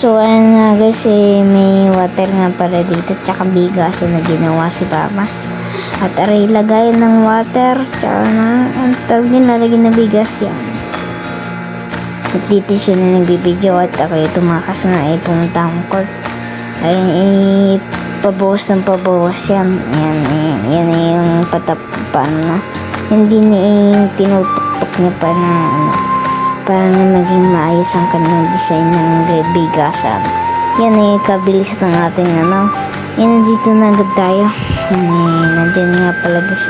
So, ayun nga guys, may water nga pala dito, tsaka bigas na ginawa si Papa. At aray, lagay ng water, tsaka na, ang tawag niya, lalagyan ng bigas yan. At dito siya na nagbibideo at ako tumakas nga pumunta akong court. Ayun, pabawas ng pabawas yan. Yan yung paano na. Hindi niya tinutok-tok niya pa na para na maging maayos ang kanyang design ng bigasan. Yan kabilis ng ating yan, dito na agad tayo. Nandyan nga pala si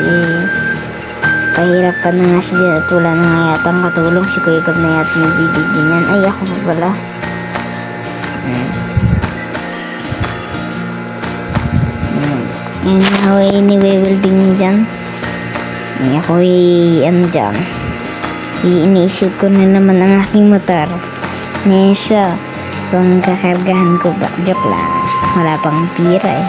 pahirap pa na nga siya din at wala na nga yata ang katulong. Si Kuya Gab na yata nabibigyan yan. Ay, ako pa pala. Yan ako ni-welding dyan. Ako dyan. Iniisip ko na naman ang aking motor. Nesa, kung kakargahan ko ba? Joke lang. Wala pang pira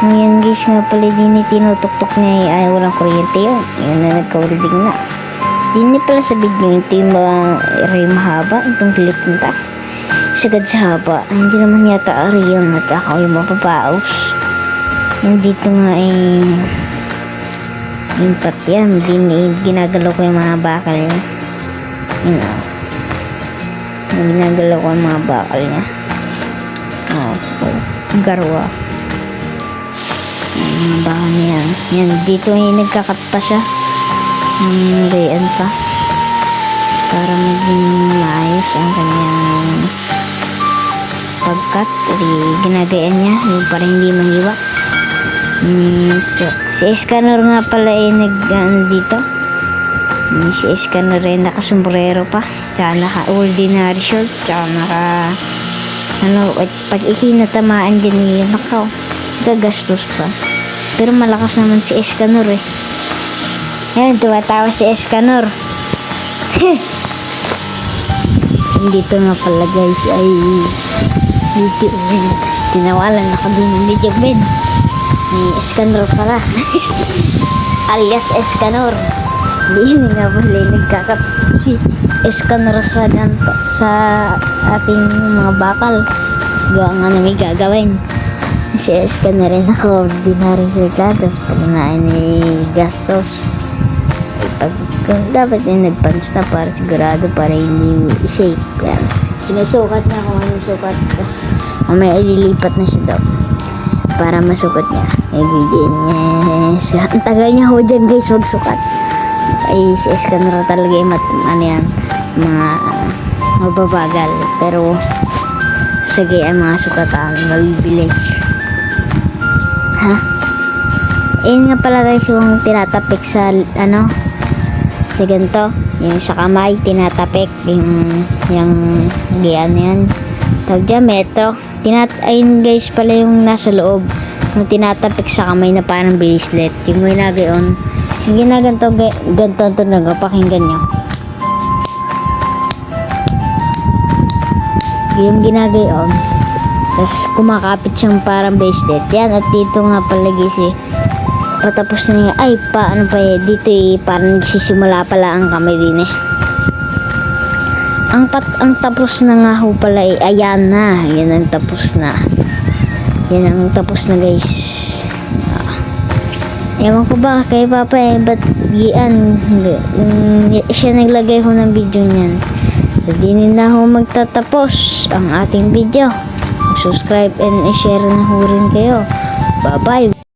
Ngayon guys nga pala din tinutok-tok niya ay walang kuryente yun. Yun na nagka-welding na. Hindi pala sa video ito yung mga mahaba. Itong clip nita. Sagad sa haba. Hindi naman yata yung at ako yung mapapaos. Yung dito nga yung pat yan. Ginagalaw ko yung mga bakal niya. Ginagalaw ko yung mga bakal niya. Garwa. Mga bakal niya. Yan, dito nagkakat pa siya. Gayan pa. Para maging maayos ang kanyang pagkat. Ginagayan niya. Para hindi mangiwa. Si Escanor nga pala dito. Si Escanor nakasombrero pa. Tsaka naka-ordinary shirt. Tsaka pag ikinatamaan dyan nakaw, gagastos pa. Pero malakas naman si Escanor Ayan, tumatawa si Escanor. Dito nga pala guys ay tinawalan ako din ni Jobben. Ni Escanor pala. Alias Escanor. Hindi nga pala nagkakat si Escanor sa ating mga bakal. Gawa nga na may gagawin. Si Escanor naka-ordinary circuit. Tapos pag gastos. Dapat nagpans na para sigurado para hindi safe. Yan. Sinusukat na kung ano sukat. Tapos mamaya ililipat na siya daw. Para masukat niya. Yes. Ang tagal niya ho dyan guys magsukat. Ay si Escanor talaga mga mababagal. Pero sige ang mga sukatan mabibilis. Nga pala guys yung tinatapik sa sa ganito. Yung sa kamay tinatapik yung gayaan yan. Tawag dyan metro. Ayun guys pala yung nasa loob. Yung tinatapik sa kamay na parang bracelet. Yung ginagayon. Yung ginaganto ganto nagpakinggan nyo. Yung ginagayon. Tapos kumakapit siyang parang bracelet. Yan at dito nga palagi patapos na niya. Ay paano pa dito parang nagsisimula pala ang kamay din ang tapos na nga ho pala ayan na. Yan ang tapos na. Yan ang tapos na guys. Ewan ko ba kay Papa ba't siya naglagay ho ng video niyan. So din na ho magtatapos ang ating video. Subscribe and share na ho rin kayo. Bye bye.